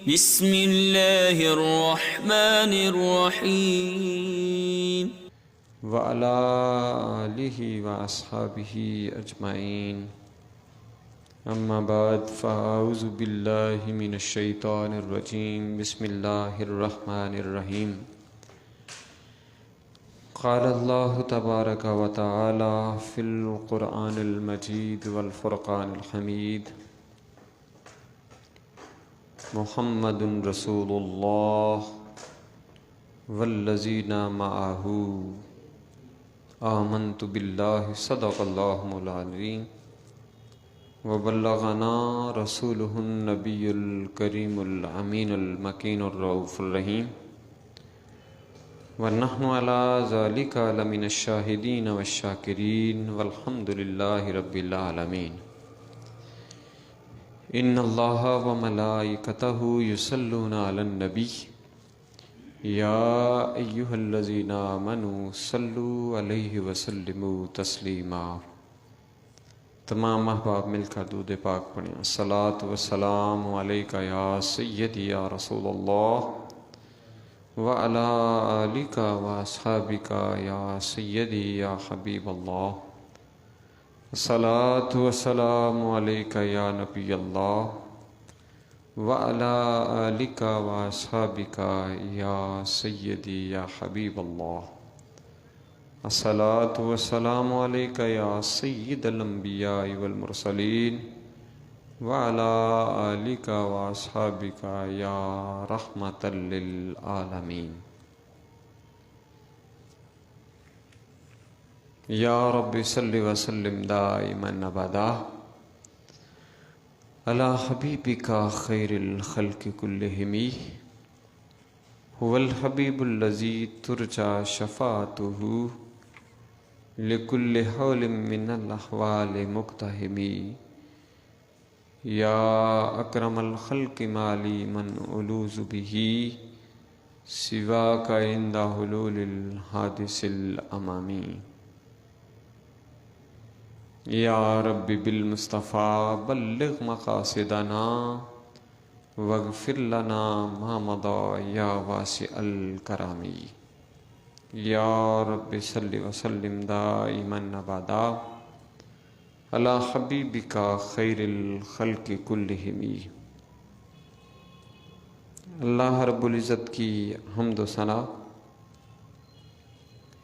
بسم اللہ الرحمن الرحیم وعلى آلہ واصحابہ اجمعین اما بعد فاعوذ باللہ من الشیطان الرجیم بسم اللہ الرحمن الرحیم قال اللہ تبارک و تعالی فی القرآن المجید والفرقان الحمید محمد رسول اللہ والذین معہ آمنت باللہ صدق اللہ العظیم وبلغنا رسولہ النبی الکریم الامین المکین الرؤوف الرحیم ونحن علی ذلک لمن الشاہدین والشاکرین والحمد للہ رب العالمین ان اللہ وملائکتہ یصلون علی النبی یا ایہا الذین آمنوا صلوا علیہ وسلموا تسلیما۔ تمام احباب مل کر درود پاک پڑھیں۔ الصلاۃ والسلام علیکہ یا سیدی یا رسول اللہ وعلی آلک واصحابک یا سیدی یا حبیب اللہ۔ الصلاۃ والسلام علیکہ یا نبی اللہ وعلی آلک واصحابک یا سیدی یا حبیب اللہ۔ الصلاۃ والسلام علیکہ یا سید الانبیاء والمرسلین وعلی آلک واصحابک یا رحمۃ للعالمین۔ یا رب صل وسلم دائما ابدا علی حبیبک خیر الخلق کلہم هو الحبیب الذی ترجى شفاعته لکل حول من الاحوال مقتحم۔ یا اکرم الخلق مالی من الوذ به سواک عند حلول الحادث الامامی۔ یا رب بالمصطفیٰ بلغ مقاصدنا واغفر لنا ما مضى یا واسع الکرم۔ یا رب صل وسلم دائما ابدا علی حبیبک خیر الخلق کلہم۔ اللہ رب العزت کی حمد و ثنا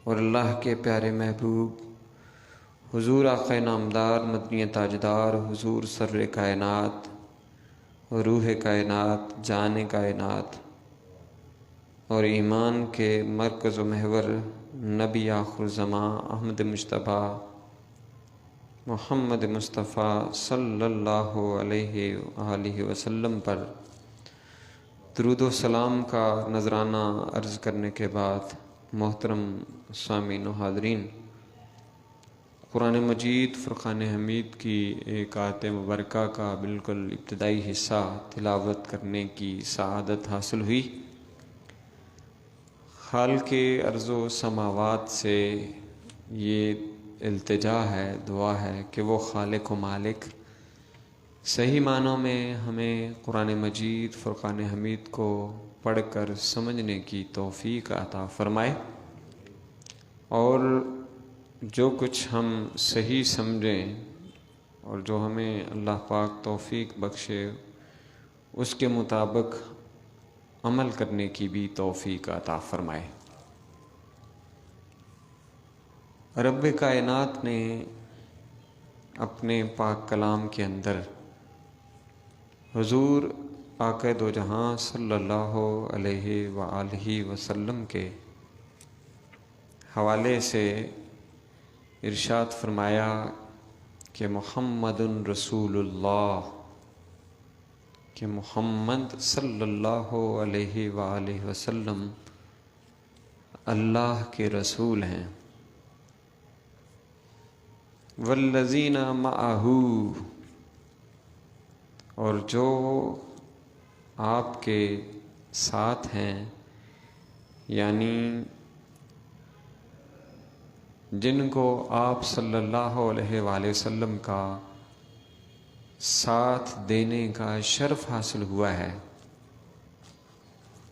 اور اللہ کے پیارے محبوب حضور آقا نامدار مدنی تاجدار حضور سر کائنات روح کائنات جان کائنات اور ایمان کے مرکز و محور نبی آخر زمان احمد مجتبیٰ محمد مصطفیٰ صلی اللہ علیہ وآلہ وسلم پر درود و سلام کا نذرانہ عرض کرنے کے بعد محترم سامعین و حاضرین، قرآن مجید فرقان حمید کی ایک آیت مبارکہ کا بالکل ابتدائی حصہ تلاوت کرنے کی سعادت حاصل ہوئی۔ خالق ارض و سماوات سے یہ التجا ہے، دعا ہے کہ وہ خالق و مالک صحیح معنوں میں ہمیں قرآن مجید فرقان حمید کو پڑھ کر سمجھنے کی توفیق عطا فرمائے، اور جو کچھ ہم صحیح سمجھیں اور جو ہمیں اللہ پاک توفیق بخشے اس کے مطابق عمل کرنے کی بھی توفیق عطا فرمائے۔ رب کائنات نے اپنے پاک کلام کے اندر حضور آقا دو جہاں صلی اللہ علیہ وآلہ وسلم کے حوالے سے ارشاد فرمایا کہ محمد رسول اللہ، کہ محمد صلی اللہ علیہ وآلہ وسلم اللہ کے رسول ہیں۔ والذین معہ، اور جو آپ کے ساتھ ہیں، یعنی جن کو آپ صلی اللہ علیہ وآلہ وسلم کا ساتھ دینے کا شرف حاصل ہوا ہے،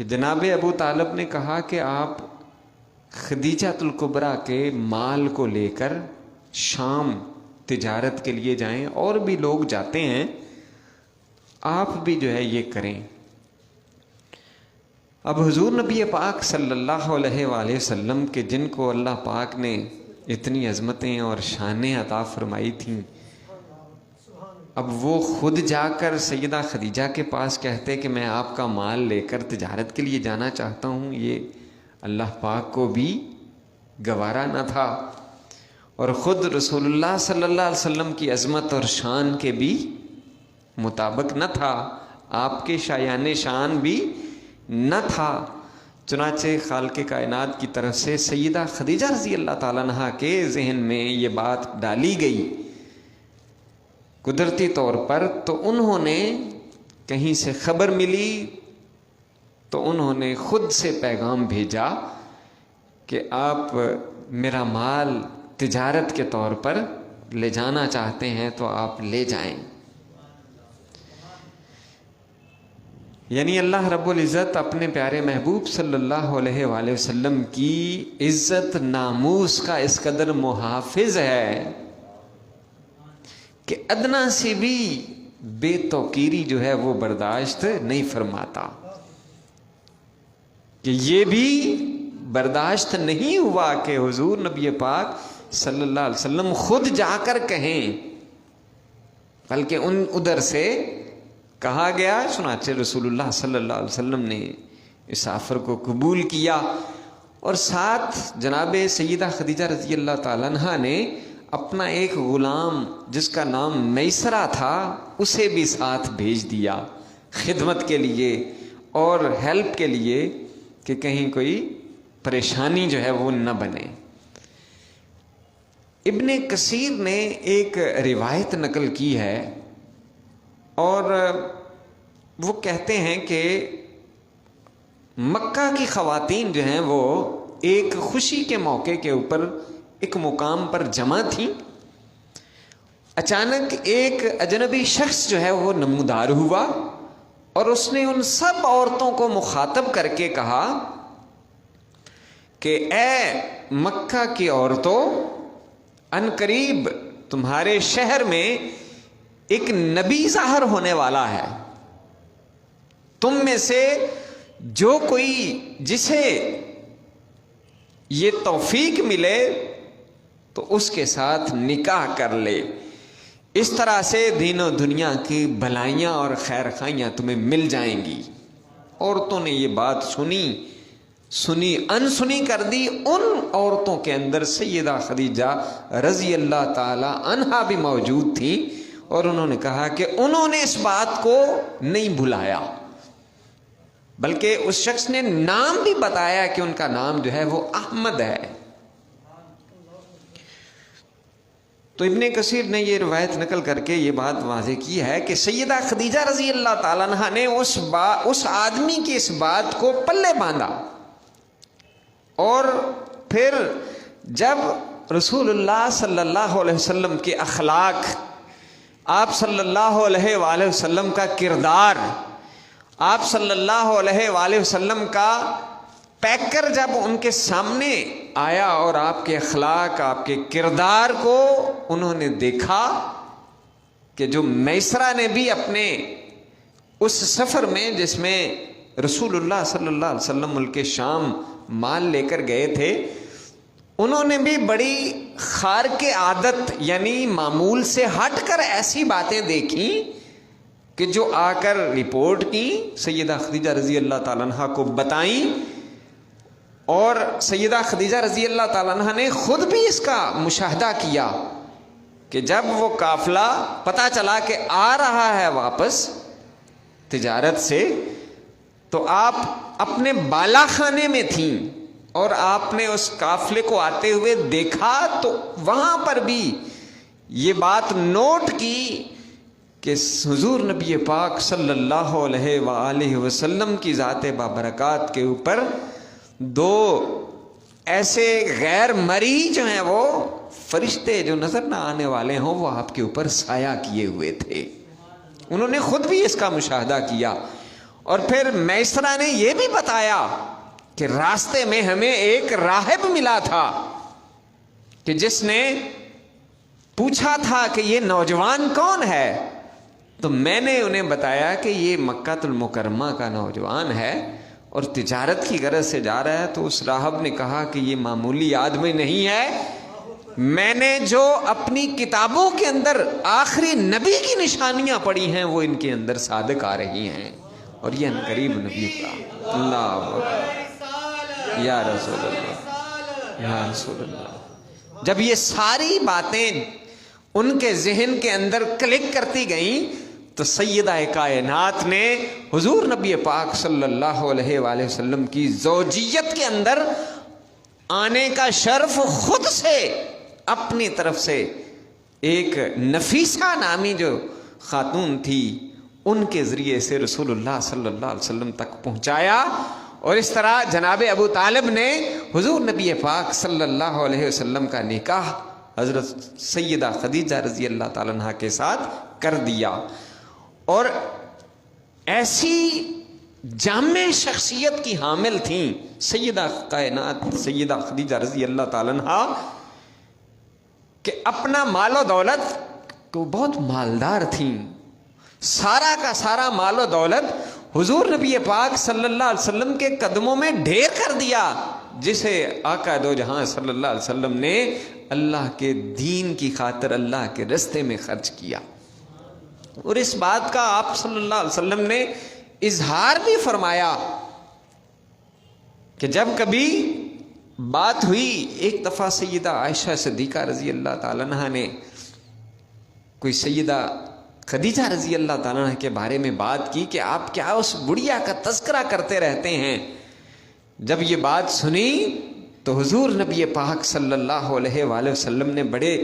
کہ جناب ابو طالب نے کہا کہ آپ خدیجۃ الکبریٰ کے مال کو لے کر شام تجارت کے لیے جائیں، اور بھی لوگ جاتے ہیں، آپ بھی جو ہے یہ کریں۔ اب حضور نبی پاک صلی اللہ علیہ وآلہ وسلم کے جن کو اللہ پاک نے اتنی عظمتیں اور شانیں عطا فرمائی تھیں، اب وہ خود جا کر سیدہ خدیجہ کے پاس کہتے کہ میں آپ کا مال لے کر تجارت کے لیے جانا چاہتا ہوں، یہ اللہ پاک کو بھی گوارا نہ تھا، اور خود رسول اللہ صلی اللہ علیہ وسلم کی عظمت اور شان کے بھی مطابق نہ تھا، آپ کے شایان شان بھی نہ تھا۔ چنانچہ خالق کائنات کی طرف سے سیدہ خدیجہ رضی اللہ تعالیٰ عنہا کے ذہن میں یہ بات ڈالی گئی قدرتی طور پر، تو انہوں نے کہیں سے خبر ملی تو انہوں نے خود سے پیغام بھیجا کہ آپ میرا مال تجارت کے طور پر لے جانا چاہتے ہیں تو آپ لے جائیں۔ یعنی اللہ رب العزت اپنے پیارے محبوب صلی اللہ علیہ وآلہ وسلم کی عزت ناموس کا اس قدر محافظ ہے کہ ادنا سے بھی بے توقیری جو ہے وہ برداشت نہیں فرماتا، کہ یہ بھی برداشت نہیں ہوا کہ حضور نبی پاک صلی اللہ علیہ وسلم خود جا کر کہیں، بلکہ ادھر سے کہا گیا۔ چنانچہ رسول اللہ صلی اللہ علیہ وسلم نے اس آفر کو قبول کیا، اور ساتھ جناب سیدہ خدیجہ رضی اللہ تعالیٰ عنہا نے اپنا ایک غلام جس کا نام میسرہ تھا اسے بھی ساتھ بھیج دیا خدمت کے لیے اور ہیلپ کے لیے، کہ کہیں کوئی پریشانی جو ہے وہ نہ بنے۔ ابن کثیر نے ایک روایت نقل کی ہے، اور وہ کہتے ہیں کہ مکہ کی خواتین جو ہیں وہ ایک خوشی کے موقع کے اوپر ایک مقام پر جمع تھیں، اچانک ایک اجنبی شخص جو ہے وہ نمودار ہوا، اور اس نے ان سب عورتوں کو مخاطب کر کے کہا کہ اے مکہ کی عورتوں، عنقریب تمہارے شہر میں ایک نبی ظاہر ہونے والا ہے، تم میں سے جو کوئی جسے یہ توفیق ملے تو اس کے ساتھ نکاح کر لے، اس طرح سے دین و دنیا کی بھلائیاں اور خیر خائیاں تمہیں مل جائیں گی۔ عورتوں نے یہ بات سنی انسنی کر دی، ان عورتوں کے اندر سیدہ خدیجہ رضی اللہ تعالی عنہا بھی موجود تھیں، اور انہوں نے کہا کہ انہوں نے اس بات کو نہیں بھلایا، بلکہ اس شخص نے نام بھی بتایا کہ ان کا نام جو ہے وہ احمد ہے۔ تو ابن کثیر نے یہ روایت نقل کر کے یہ بات واضح کی ہے کہ سیدہ خدیجہ رضی اللہ تعالیٰ عنہا نے اس آدمی کی اس بات کو پلے باندھا، اور پھر جب رسول اللہ صلی اللہ علیہ وسلم کے اخلاق، آپ صلی اللہ علیہ وآلہ وسلم کا کردار، آپ صلی اللہ علیہ وآلہ وسلم کا پیکر جب ان کے سامنے آیا اور آپ کے اخلاق، آپ کے کردار کو انہوں نے دیکھا کہ جو میسرہ نے بھی اپنے اس سفر میں جس میں رسول اللہ صلی اللہ علیہ وسلم ملک شام مال لے کر گئے تھے، انہوں نے بھی بڑی خار کے عادت یعنی معمول سے ہٹ کر ایسی باتیں دیکھیں کہ جو آ کر رپورٹ کی، سیدہ خدیجہ رضی اللہ تعالیٰ عنہ کو بتائیں، اور سیدہ خدیجہ رضی اللہ تعالیٰ عنہ نے خود بھی اس کا مشاہدہ کیا کہ جب وہ قافلہ پتہ چلا کہ آ رہا ہے واپس تجارت سے، تو آپ اپنے بالا خانے میں تھیں اور آپ نے اس قافلے کو آتے ہوئے دیکھا، تو وہاں پر بھی یہ بات نوٹ کی کہ حضور نبی پاک صلی اللہ علیہ وآلہ وسلم کی ذات بابرکات کے اوپر دو ایسے غیر مری جو ہیں وہ فرشتے جو نظر نہ آنے والے ہوں وہ آپ کے اوپر سایہ کیے ہوئے تھے۔ انہوں نے خود بھی اس کا مشاہدہ کیا، اور پھر میسرہ نے یہ بھی بتایا کہ راستے میں ہمیں ایک راہب ملا تھا کہ جس نے پوچھا تھا کہ یہ نوجوان کون ہے، تو میں نے انہیں بتایا کہ یہ مکہ المکرمہ کا نوجوان ہے اور تجارت کی غرض سے جا رہا ہے۔ تو اس راہب نے کہا کہ یہ معمولی آدمی نہیں ہے، میں نے جو اپنی کتابوں کے اندر آخری نبی کی نشانیاں پڑھی ہیں وہ ان کے اندر صادق آ رہی ہیں، اور یہ انقریب نبی کا۔ اللہ اکبر، یا رسول اللہ، یا رسول اللہ۔ جب یہ ساری باتیں ان کے ذہن کے اندر کلک کرتی گئیں تو سیدہ کائنات نے حضور نبی پاک صلی اللہ علیہ وآلہ وسلم کی زوجیت کے اندر آنے کا شرف خود سے اپنی طرف سے ایک نفیسہ نامی جو خاتون تھی ان کے ذریعے سے رسول اللہ صلی اللہ علیہ وسلم تک پہنچایا، اور اس طرح جناب ابو طالب نے حضور نبی پاک صلی اللہ علیہ وسلم کا نکاح حضرت سیدہ خدیجہ رضی اللہ تعالیٰ عنہ کے ساتھ کر دیا۔ اور ایسی جامع شخصیت کی حامل تھیں سیدہ کائنات سیدہ خدیجہ رضی اللہ تعالیٰ عنہ کہ اپنا مال و دولت کو بہت مالدار تھیں، سارا کا سارا مال و دولت حضور نبی پاک صلی اللہ علیہ وسلم کے قدموں میں ڈھیر کر دیا، جسے آقا دو جہاں صلی اللہ علیہ وسلم نے اللہ کے دین کی خاطر اللہ کے رستے میں خرچ کیا۔ اور اس بات کا آپ صلی اللہ علیہ وسلم نے اظہار بھی فرمایا کہ جب کبھی بات ہوئی، ایک دفعہ سیدہ عائشہ صدیقہ رضی اللہ تعالیٰ عنہ نے کوئی سیدہ خدیجہ رضی اللہ تعالیٰ عنہ کے بارے میں بات کی کہ آپ کیا اس بڑھیا کا تذکرہ کرتے رہتے ہیں۔ جب یہ بات سنی تو حضور نبی پاک صلی اللہ علیہ وآلہ وسلم نے بڑے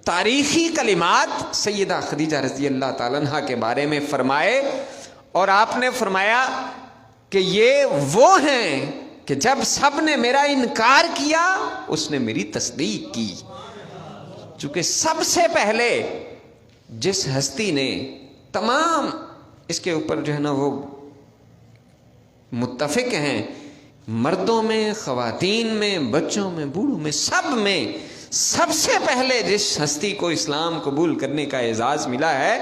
تاریخی کلمات سیدہ خدیجہ رضی اللہ تعالیٰ عنہ کے بارے میں فرمائے، اور آپ نے فرمایا کہ یہ وہ ہیں کہ جب سب نے میرا انکار کیا اس نے میری تصدیق کی۔ چونکہ سب سے پہلے جس ہستی نے تمام اس کے اوپر جو ہے نا وہ متفق ہیں، مردوں میں، خواتین میں، بچوں میں، بوڑھوں میں، سب سے پہلے جس ہستی کو اسلام قبول کرنے کا اعزاز ملا ہے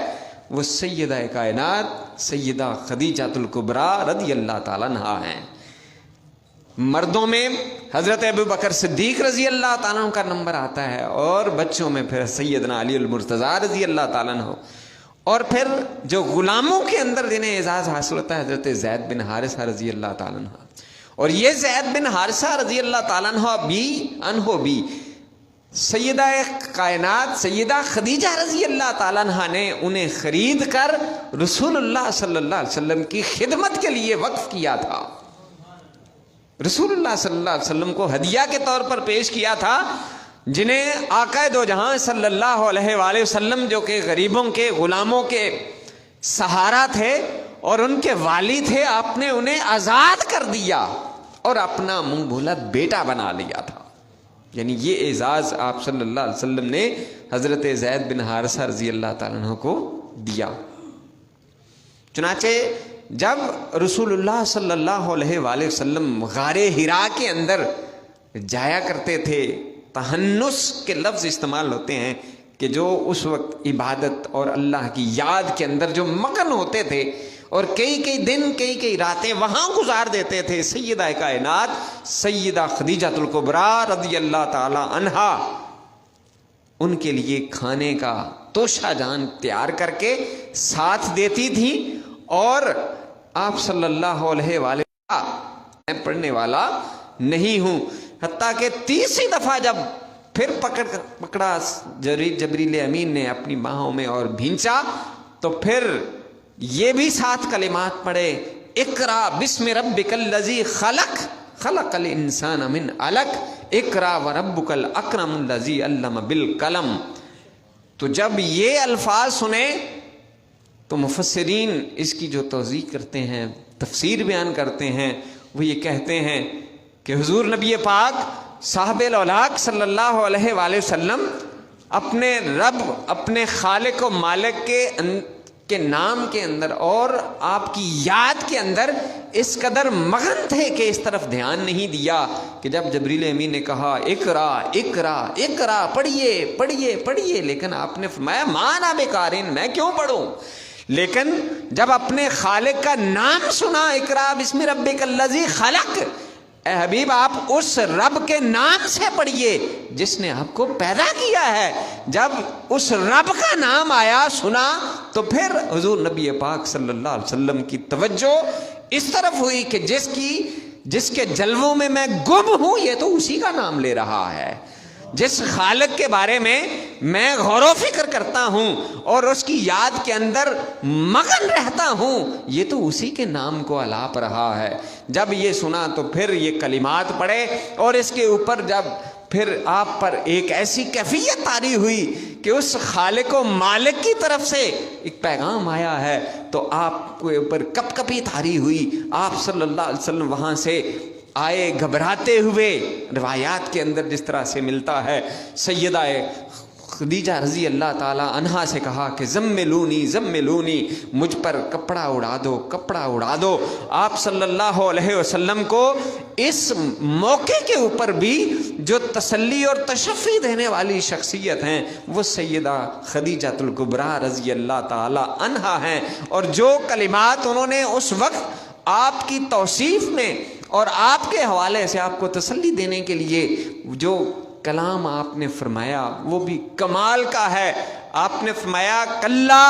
وہ سیدہ کائنات سیدہ خدیجہ الکبریٰ رضی اللہ تعالیٰ عنہا ہیں۔ مردوں میں حضرت ابو بکر صدیق رضی اللہ تعالیٰ عنہ کا نمبر آتا ہے، اور بچوں میں پھر سیدنا علی المرتضیٰ رضی اللہ تعالیٰ عنہ، اور پھر جو غلاموں کے اندر جنہیں اعزاز حاصل ہوتا ہے حضرت زید بن حارثہ رضی اللہ تعالیٰ عنہ۔ اور یہ زید بن حارثہ رضی اللہ تعالیٰ عنہ بھی سیدہ کائنات سیدہ خدیجہ رضی اللہ تعالیٰ عنہ نے انہیں خرید کر رسول اللہ صلی اللہ علیہ وسلم کی خدمت کے لیے وقف کیا تھا۔ رسول اللہ صلی اللہ علیہ وسلم کو ہدیہ کے طور پر پیش کیا تھا، جنہیں آقا دو جہاں صلی اللہ علیہ وآلہ وسلم جو کہ غریبوں کے غلاموں کے سہارا تھے اور ان کے والی تھے، آپ نے انہیں آزاد کر دیا اور اپنا منہ بھولا بیٹا بنا لیا تھا۔ یعنی یہ اعزاز آپ صلی اللہ علیہ وسلم نے حضرت زید بن حارثہ رضی اللہ تعالیٰ عنہ کو دیا۔ چنانچہ جب رسول اللہ صلی اللہ علیہ وآلہ وسلم غار حرا کے اندر جایا کرتے تھے، تہنس کے لفظ استعمال ہوتے ہیں کہ جو اس وقت عبادت اور اللہ کی یاد کے اندر جو مگن ہوتے تھے اور کئی دن کئی راتیں وہاں گزار دیتے تھے، سیدہ کائنات سیدہ خدیجہ الکبریٰ رضی اللہ تعالی عنہا ان کے لیے کھانے کا توشہ جان تیار کر کے ساتھ دیتی تھی، اور آپ صلی اللہ علیہ وآلہ میں پڑھنے والا نہیں ہوں، حتیٰ کہ تیسری دفعہ جب پھر پکڑا جبریل امین نے اپنی باہوں میں اور بھینچا تو پھر یہ بھی ساتھ کلمات پڑھے، اقرا بسم ربک الذی خلق خلق الانسان من علق اقرا وربک الاکرم الذی علم بالقلم۔ تو جب یہ الفاظ سنے تو مفسرین اس کی جو توضیح کرتے ہیں، تفسیر بیان کرتے ہیں، وہ یہ کہتے ہیں کہ حضور نبی پاک صاحب الاولاق صلی اللہ علیہ وآلہ وسلم اپنے رب، اپنے خالق و مالک کے نام کے اندر اور آپ کی یاد کے اندر اس قدر مگن تھے کہ اس طرف دھیان نہیں دیا کہ جب جبریل امین نے کہا اقرا اقرا اقرا، پڑھیے پڑھیے پڑھیے، لیکن آپ نے فرمایا مانا بیکارین، میں کیوں پڑھوں؟ لیکن جب اپنے خالق کا نام سنا، اقرا بسم ربک الذی خلق، اے حبیب آپ اس رب کے نام سے پڑھیے جس نے آپ کو پیدا کیا ہے۔ جب اس رب کا نام آیا، سنا، تو پھر حضور نبی پاک صلی اللہ علیہ وسلم کی توجہ اس طرف ہوئی کہ جس کے جلووں میں گم ہوں، یہ تو اسی کا نام لے رہا ہے۔ جس خالق کے بارے میں غور و فکر کرتا ہوں اور اس کی یاد کے اندر مگن رہتا ہوں، یہ تو اسی کے نام کو الاپ رہا ہے۔ جب یہ سنا تو پھر یہ کلمات پڑھے، اور اس کے اوپر جب پھر آپ پر ایک ایسی کیفیت طاری ہوئی کہ اس خالق و مالک کی طرف سے ایک پیغام آیا ہے، تو آپ کے اوپر کپ کپی طاری ہوئی۔ آپ صلی اللہ علیہ وسلم وہاں سے آئے گھبراتے ہوئے، روایات کے اندر جس طرح سے ملتا ہے، سیدہ خدیجہ رضی اللہ تعالی عنہا سے کہا کہ زملونی زملونی، مجھ پر کپڑا اڑا دو، کپڑا اڑا دو۔ آپ صلی اللہ علیہ وسلم کو اس موقع کے اوپر بھی جو تسلی اور تشفی دینے والی شخصیت ہیں وہ سیدہ خدیجہ الکبریٰ رضی اللہ تعالی عنہا ہیں، اور جو کلمات انہوں نے اس وقت آپ کی توصیف میں اور آپ کے حوالے سے آپ کو تسلی دینے کے لیے جو کلام آپ نے فرمایا وہ بھی کمال کا ہے۔ آپ نے فرمایا کلا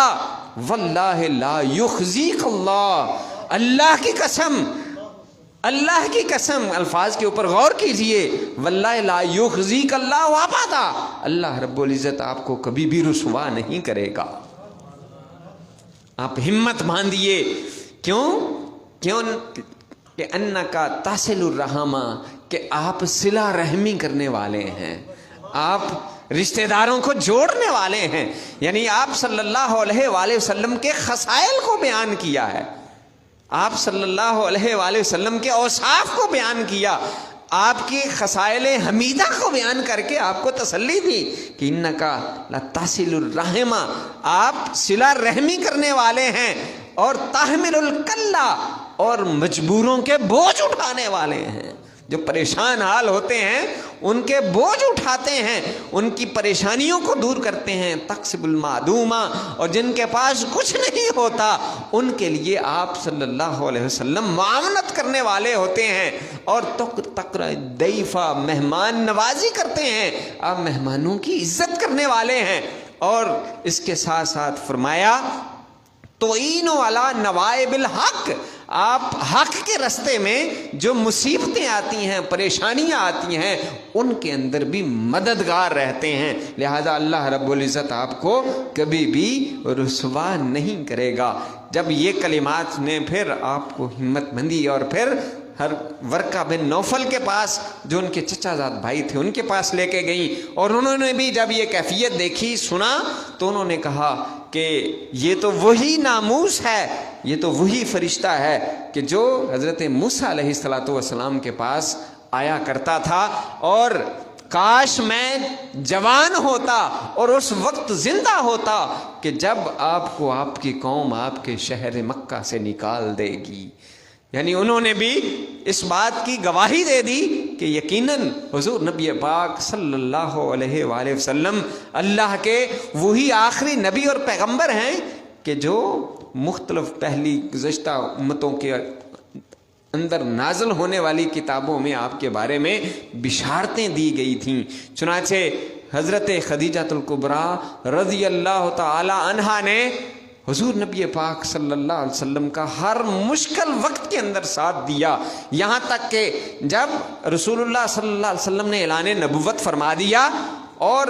واللہ لا یخزیک اللہ، اللہ کی قسم، اللہ کی قسم، الفاظ کے اوپر غور کیجئے، واللہ لا یخزیک اللہ ابدا، اللہ رب العزت آپ کو کبھی بھی رسوا نہیں کرے گا۔ آپ ہمت باندھیے، کیوں کہ انکا تصل الرحمہ، کہ آپ صلہ رحمی کرنے والے ہیں، آپ رشتہ داروں کو جوڑنے والے ہیں۔ یعنی آپ صلی اللہ علیہ وآلہ وسلم کے خصائل کو بیان کیا ہے، آپ صلی اللہ علیہ وآلہ وسلم کے اوصاف کو بیان کیا، آپ کی خصائل حمیدہ کو بیان کر کے آپ کو تسلی دی کہ انکا لتصل الرحمہ، آپ صلہ رحمی کرنے والے ہیں، اور تحمل الکلہ، اور مجبوروں کے بوجھ اٹھانے والے ہیں۔ جو پریشان حال ہوتے ہیں ان کے بوجھ اٹھاتے ہیں، ان کی پریشانیوں کو دور کرتے ہیں۔ تقسب المعدومہ، اور جن کے پاس کچھ نہیں ہوتا ان کے لیے آپ صلی اللہ علیہ وسلم معاونت کرنے والے ہوتے ہیں، اور تقرا ضیفہ، مہمان نوازی کرتے ہیں، آپ مہمانوں کی عزت کرنے والے ہیں۔ اور اس کے ساتھ ساتھ فرمایا تعین علی نوائب الحق، آپ حق کے رستے میں جو مصیبتیں آتی ہیں، پریشانیاں آتی ہیں، ان کے اندر بھی مددگار رہتے ہیں۔ لہذا اللہ رب العزت آپ کو کبھی بھی رسوا نہیں کرے گا۔ جب یہ کلمات نے پھر آپ کو ہمت مندی، اور پھر ہر ورقہ بن نوفل کے پاس جو ان کے چچا زاد بھائی تھے ان کے پاس لے کے گئیں، اور انہوں نے بھی جب یہ کیفیت دیکھی، سنا، تو انہوں نے کہا کہ یہ تو وہی ناموس ہے، یہ تو وہی فرشتہ ہے کہ جو حضرت موسیٰ علیہ السلام کے پاس آیا کرتا تھا، اور کاش میں جوان ہوتا اور اس وقت زندہ ہوتا کہ جب آپ کو آپ کی قوم آپ کے شہر مکہ سے نکال دے گی۔ یعنی انہوں نے بھی اس بات کی گواہی دے دی کہ یقیناً حضور نبی پاک صلی اللہ علیہ وآلہ وسلم اللہ کے وہی آخری نبی اور پیغمبر ہیں کہ جو مختلف پہلی گزشتہ امتوں کے اندر نازل ہونے والی کتابوں میں آپ کے بارے میں بشارتیں دی گئی تھیں۔ چنانچہ حضرت خدیجہ الکبریٰ رضی اللہ تعالی عنہا نے حضور نبی پاک صلی اللہ علیہ وسلم کا ہر مشکل وقت کے اندر ساتھ دیا، یہاں تک کہ جب رسول اللہ صلی اللہ علیہ وسلم نے اعلان نبوت فرما دیا، اور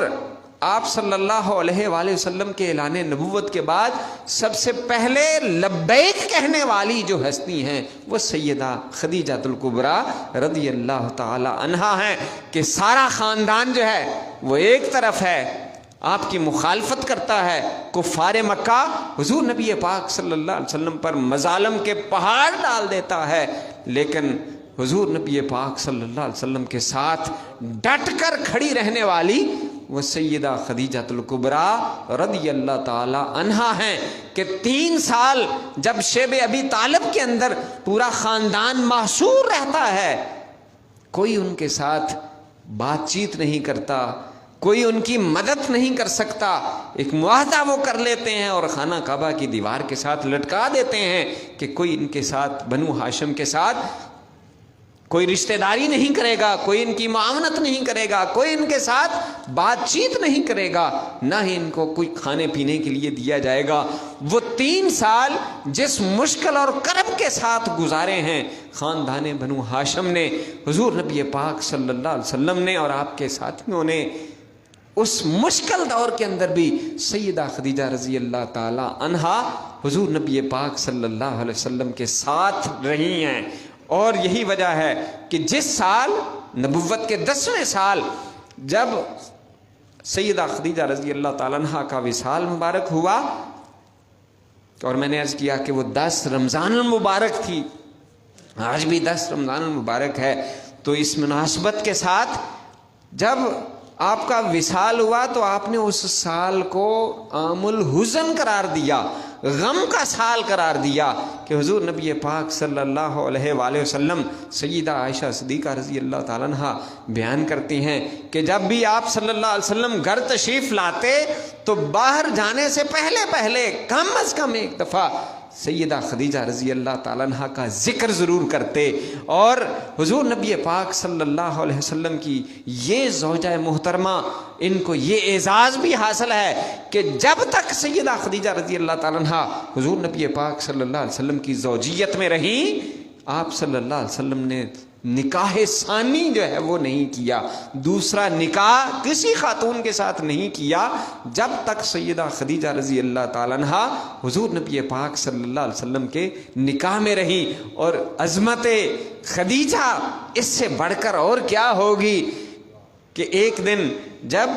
آپ صلی اللہ علیہ وآلہ وسلم کے اعلان نبوت کے بعد سب سے پہلے لبیک کہنے والی جو ہستی ہیں وہ سیدہ خدیجہ الکبریٰ رضی اللہ تعالی عنہا ہیں، کہ سارا خاندان جو ہے وہ ایک طرف ہے، آپ کی مخالفت کرتا ہے، کفار مکہ حضور نبی پاک صلی اللہ علیہ وسلم پر مظالم کے پہاڑ ڈال دیتا ہے، لیکن حضور نبی پاک صلی اللہ علیہ وسلم کے ساتھ ڈٹ کر کھڑی رہنے والی وہ سیدہ خدیجہ الکبریٰ رضی اللہ تعالی عنہا ہیں کہ 3 سال جب شیب ابی طالب کے اندر پورا خاندان محصور رہتا ہے، کوئی ان کے ساتھ بات چیت نہیں کرتا، کوئی ان کی مدد نہیں کر سکتا، ایک معاہدہ وہ کر لیتے ہیں اور خانہ کعبہ کی دیوار کے ساتھ لٹکا دیتے ہیں کہ کوئی ان کے ساتھ، بنو ہاشم کے ساتھ کوئی رشتہ داری نہیں کرے گا، کوئی ان کی معاونت نہیں کرے گا، کوئی ان کے ساتھ بات چیت نہیں کرے گا، نہ ہی ان کو کوئی کھانے پینے کے لیے دیا جائے گا۔ وہ 3 سال جس مشکل اور کرب کے ساتھ گزارے ہیں خاندان بنو ہاشم نے، حضور نبی پاک صلی اللہ علیہ وسلم نے اور آپ کے ساتھیوں نے اس مشکل دور کے اندر بھی سیدہ خدیجہ رضی اللہ تعالی عنہا حضور نبی پاک صلی اللہ علیہ وسلم کے ساتھ رہی ہیں۔ اور یہی وجہ ہے کہ جس سال نبوت کے 10ویں سال جب سیدہ خدیجہ رضی اللہ تعالی عنہا کا وصال مبارک ہوا، اور میں نے عرض کیا کہ وہ 10 رمضان المبارک تھی، آج بھی 10 رمضان المبارک ہے، تو اس مناسبت کے ساتھ جب آپ کا وصال ہوا تو آپ نے اس سال کو عام الحزن قرار دیا، غم کا سال قرار دیا کہ حضور نبی پاک صلی اللہ علیہ وآلہ وسلم، سیدہ عائشہ صدیقہ رضی اللہ تعالیٰ عنہ بیان کرتی ہیں کہ جب بھی آپ صلی اللہ علیہ وسلم گھر تشریف لاتے تو باہر جانے سے پہلے کم از کم ایک دفعہ سیدہ خدیجہ رضی اللہ تعالیٰ عنہ کا ذکر ضرور کرتے۔ اور حضور نبی پاک صلی اللہ علیہ وسلم کی یہ زوجہ محترمہ، ان کو یہ اعزاز بھی حاصل ہے کہ جب تک سیدہ خدیجہ رضی اللہ تعالیٰ عنہ حضور نبی پاک صلی اللہ علیہ وسلم کی زوجیت میں رہیں، آپ صلی اللہ علیہ وسلم نے نکاح ثانی جو ہے وہ نہیں کیا، دوسرا نکاح کسی خاتون کے ساتھ نہیں کیا جب تک سیدہ خدیجہ رضی اللہ تعالیٰ عنہ حضور نبی پاک صلی اللہ علیہ وسلم کے نکاح میں رہی۔ اور عظمت خدیجہ اس سے بڑھ کر اور کیا ہوگی کہ ایک دن جب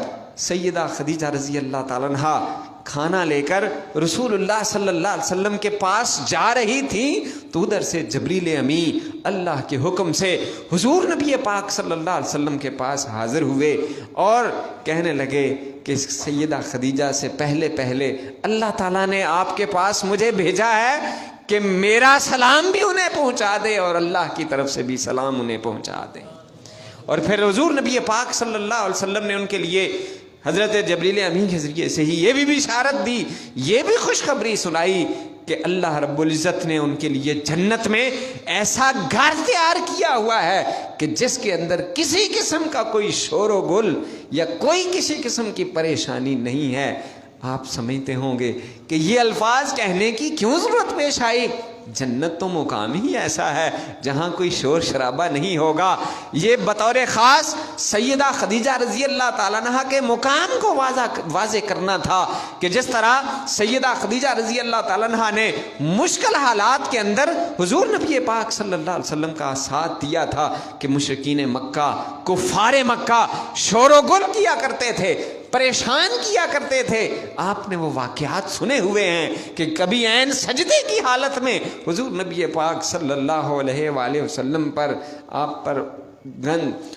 سیدہ خدیجہ رضی اللہ تعالیٰ عنہ کھانا لے کر رسول اللہ صلی اللہ علیہ وسلم کے پاس جا رہی تھی تو ادھر سے جبریل امی اللہ کے حکم سے حضور نبی پاک صلی اللہ علیہ وسلم کے پاس حاضر ہوئے اور کہنے لگے کہ سیدہ خدیجہ سے پہلے اللہ تعالیٰ نے آپ کے پاس مجھے بھیجا ہے کہ میرا سلام بھی انہیں پہنچا دے اور اللہ کی طرف سے بھی سلام انہیں پہنچا دے۔ اور پھر حضور نبی پاک صلی اللہ علیہ وسلم نے ان کے لیے حضرت جبریل امین کے ذریعے سے ہی یہ بھی بشارت دی، یہ بھی خوشخبری سنائی کہ اللہ رب العزت نے ان کے لیے جنت میں ایسا گھر تیار کیا ہوا ہے کہ جس کے اندر کسی قسم کا کوئی شور و گل یا کوئی کسی قسم کی پریشانی نہیں ہے۔ آپ سمجھتے ہوں گے کہ یہ الفاظ کہنے کی کیوں ضرورت پیش آئی؟ جنت تو مقام ہی ایسا ہے جہاں کوئی شور شرابہ نہیں ہوگا۔ یہ بطور خاص سیدہ خدیجہ رضی اللہ تعالیٰ عنہ کے مقام کو واضح کرنا تھا کہ جس طرح سیدہ خدیجہ رضی اللہ تعالیٰ عنہ نے مشکل حالات کے اندر حضور نبی پاک صلی اللہ علیہ وسلم کا ساتھ دیا تھا کہ مشرکین مکہ، کفار مکہ شور و گل کیا کرتے تھے، پریشان کیا کرتے تھے۔ آپ نے وہ واقعات سنے ہوئے ہیں کہ کبھی عین سجدے کی حالت میں حضور نبی پاک صلی اللہ علیہ وآلہ وسلم پر آپ پر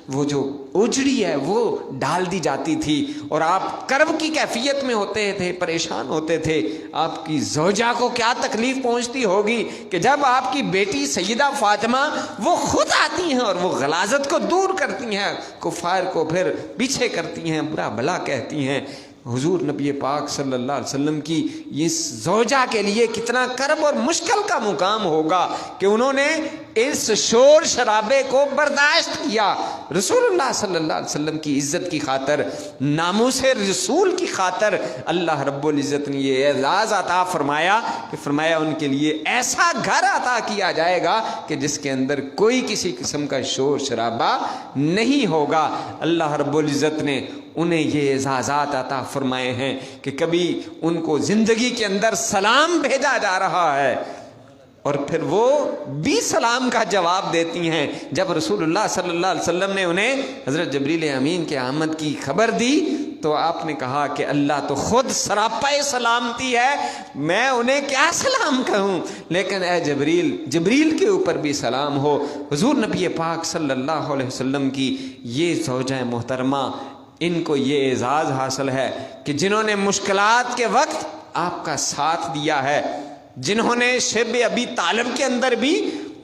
وہ جو اجڑی ہے وہ ڈال دی جاتی تھی اور آپ کرب کی کیفیت میں ہوتے تھے، پریشان ہوتے تھے۔ آپ کی زوجہ کو کیا تکلیف پہنچتی ہوگی کہ جب آپ کی بیٹی سیدہ فاطمہ وہ خود آتی ہیں اور وہ غلاظت کو دور کرتی ہیں، کفار کو پھر پیچھے کرتی ہیں، برا بھلا کہتی ہیں۔ حضور نبی پاک صلی اللہ علیہ وسلم کی اس زوجہ کے لیے کتنا کرب اور مشکل کا مقام ہوگا کہ انہوں نے اس شور شرابے کو برداشت کیا۔ رسول اللہ صلی اللہ علیہ وسلم کی عزت کی خاطر، ناموس رسول کی خاطر اللہ رب العزت نے یہ اعزاز عطا فرمایا کہ فرمایا ان کے لیے ایسا گھر عطا کیا جائے گا کہ جس کے اندر کوئی کسی قسم کا شور شرابہ نہیں ہوگا۔ اللہ رب العزت نے انہیں یہ اعزازات عطا فرمائے ہیں کہ کبھی ان کو زندگی کے اندر سلام بھیجا جا رہا ہے اور پھر وہ بھی سلام کا جواب دیتی ہیں۔ جب رسول اللہ صلی اللہ علیہ وسلم نے انہیں حضرت جبریل امین کے آمد کی خبر دی تو آپ نے کہا کہ اللہ تو خود سراپا سلامتی ہے، میں انہیں کیا سلام کہوں، لیکن اے جبریل کے اوپر بھی سلام ہو۔ حضور نبی پاک صلی اللہ علیہ وسلم کی یہ زوجہ محترمہ ان کو یہ اعزاز حاصل ہے کہ جنہوں نے مشکلات کے وقت آپ کا ساتھ دیا ہے، جنہوں نے شب ابی طالب کے اندر بھی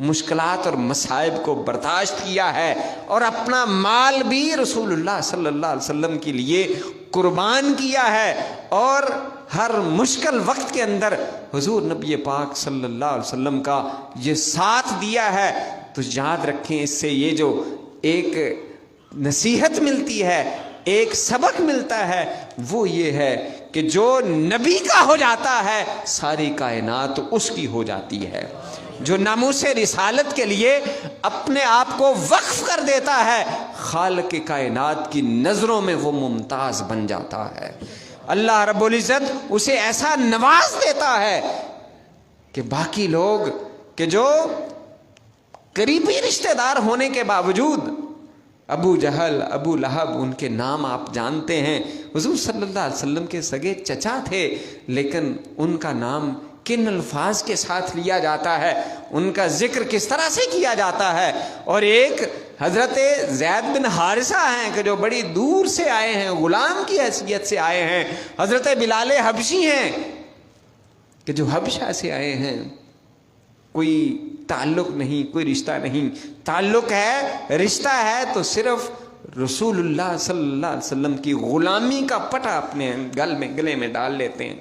مشکلات اور مصائب کو برداشت کیا ہے اور اپنا مال بھی رسول اللہ صلی اللہ علیہ وسلم کے لیے قربان کیا ہے، اور ہر مشکل وقت کے اندر حضور نبی پاک صلی اللہ علیہ وسلم کا یہ ساتھ دیا ہے، تو یاد رکھیں اس سے یہ جو ایک نصیحت ملتی ہے، ایک سبق ملتا ہے، وہ یہ ہے کہ جو نبی کا ہو جاتا ہے ساری کائنات اس کی ہو جاتی ہے۔ جو ناموس رسالت کے لیے اپنے آپ کو وقف کر دیتا ہے، خالق کائنات کی نظروں میں وہ ممتاز بن جاتا ہے۔ اللہ رب العزت اسے ایسا نواز دیتا ہے کہ باقی لوگ کہ جو قریبی رشتہ دار ہونے کے باوجود، ابو جہل، ابو لہب، ان کے نام آپ جانتے ہیں، حضور صلی اللہ علیہ وسلم کے سگے چچا تھے، لیکن ان کا نام کن الفاظ کے ساتھ لیا جاتا ہے، ان کا ذکر کس طرح سے کیا جاتا ہے، اور ایک حضرت زید بن حارثہ ہیں کہ جو بڑی دور سے آئے ہیں، غلام کی حیثیت سے آئے ہیں، حضرت بلال حبشی ہیں کہ جو حبشہ سے آئے ہیں، کوئی تعلق نہیں، کوئی رشتہ نہیں، تعلق ہے، رشتہ ہے تو صرف رسول اللہ صلی اللہ علیہ وسلم کی غلامی کا پٹا اپنے گلے میں ڈال لیتے ہیں،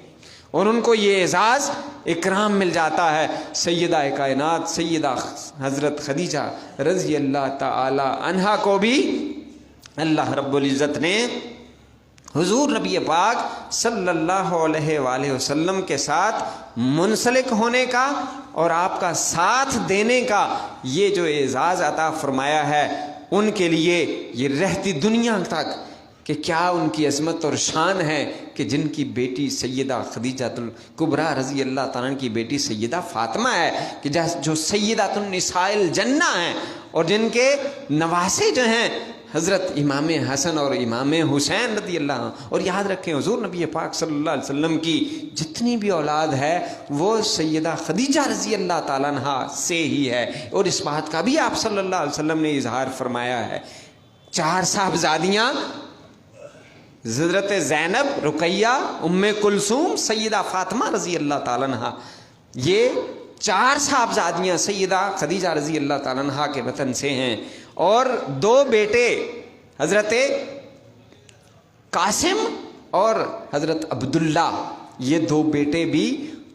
اور ان کو یہ اعزاز اکرام مل جاتا ہے۔ سیدہ کائنات سیدہ حضرت خدیجہ رضی اللہ تعالی عنہا کو بھی اللہ رب العزت نے حضور نبی پاک صلی اللہ علیہ وآلہ وسلم کے ساتھ منسلک ہونے کا اور آپ کا ساتھ دینے کا یہ جو اعزاز عطا فرمایا ہے، ان کے لیے یہ رہتی دنیا تک کہ کیا ان کی عظمت اور شان ہے کہ جن کی بیٹی سیدہ خدیجہ الکبریٰ رضی اللہ تعالیٰ کی بیٹی سیدہ فاطمہ ہے کہ جو سیدہ النساء الجنہ ہیں، اور جن کے نواسے جو ہیں حضرت امام حسن اور امام حسین رضی اللہ عنہ۔ اور یاد رکھیں حضور نبی پاک صلی اللہ علیہ وسلم کی جتنی بھی اولاد ہے وہ سیدہ خدیجہ رضی اللہ تعالیٰ عنہ سے ہی ہے، اور اس بات کا بھی آپ صلی اللہ علیہ وسلم نے اظہار فرمایا ہے۔ 4 صاحبزادیاں حضرت زینب، رقیہ، ام کلثوم، سیدہ فاطمہ رضی اللہ تعالیٰ عنہ، یہ 4 صاحبزادیاں سیدہ خدیجہ رضی اللہ تعالیٰ عنہ کے وطن سے ہیں، اور 2 بیٹے حضرت قاسم اور حضرت عبداللہ، یہ 2 بیٹے بھی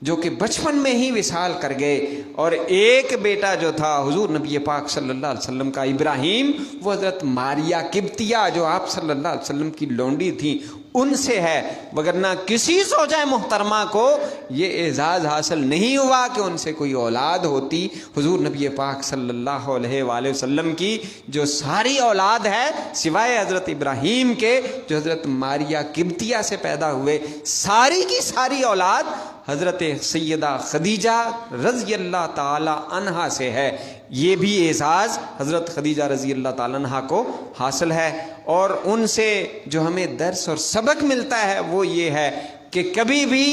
جو کہ بچپن میں ہی وصال کر گئے، اور ایک بیٹا جو تھا حضور نبی پاک صلی اللہ علیہ وسلم کا ابراہیم، وہ حضرت ماریہ قبطیہ جو آپ صلی اللہ علیہ وسلم کی لونڈی تھی ان سے ہے، وگرنہ کسی زوجہ محترمہ کو یہ اعزاز حاصل نہیں ہوا کہ ان سے کوئی اولاد ہوتی۔ حضور نبی پاک صلی اللہ علیہ وآلہ وسلم کی جو ساری اولاد ہے سوائے حضرت ابراہیم کے جو حضرت ماریہ قبطیہ سے پیدا ہوئے، ساری کی ساری اولاد حضرت سیدہ خدیجہ رضی اللہ تعالی عنہا سے ہے۔ یہ بھی اعزاز حضرت خدیجہ رضی اللہ تعالی عنہا کو حاصل ہے، اور ان سے جو ہمیں درس اور سبق ملتا ہے وہ یہ ہے کہ کبھی بھی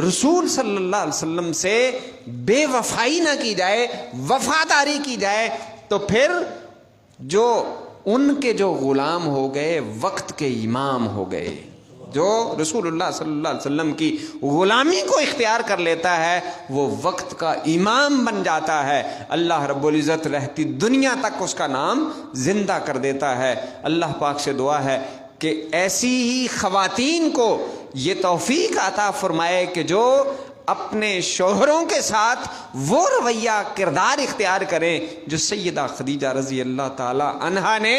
رسول صلی اللہ علیہ وسلم سے بے وفائی نہ کی جائے، وفاداری کی جائے، تو پھر جو ان کے جو غلام ہو گئے وقت کے امام ہو گئے۔ جو رسول اللہ صلی اللہ علیہ وسلم کی غلامی کو اختیار کر لیتا ہے وہ وقت کا امام بن جاتا ہے، اللہ رب العزت رہتی دنیا تک اس کا نام زندہ کر دیتا ہے۔ اللہ پاک سے دعا ہے کہ ایسی ہی خواتین کو یہ توفیق عطا فرمائے کہ جو اپنے شوہروں کے ساتھ وہ رویہ کردار اختیار کریں جو سیدہ خدیجہ رضی اللہ تعالی عنہا نے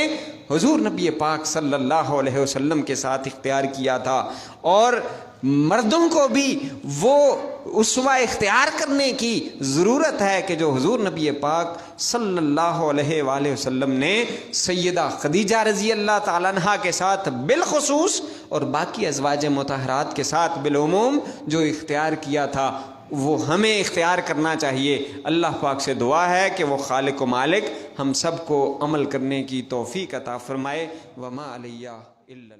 حضور نبی پاک صلی اللہ علیہ وسلم کے ساتھ اختیار کیا تھا، اور مردوں کو بھی وہ اسوہ اختیار کرنے کی ضرورت ہے کہ جو حضور نبی پاک صلی اللہ علیہ وآلہ وسلم نے سیدہ خدیجہ رضی اللہ تعالیٰ عنہا کے ساتھ بالخصوص اور باقی ازواج مطہرات کے ساتھ بالعموم جو اختیار کیا تھا وہ ہمیں اختیار کرنا چاہیے۔ اللہ پاک سے دعا ہے کہ وہ خالق و مالک ہم سب کو عمل کرنے کی توفیق عطا فرمائے۔ وما علیہ الا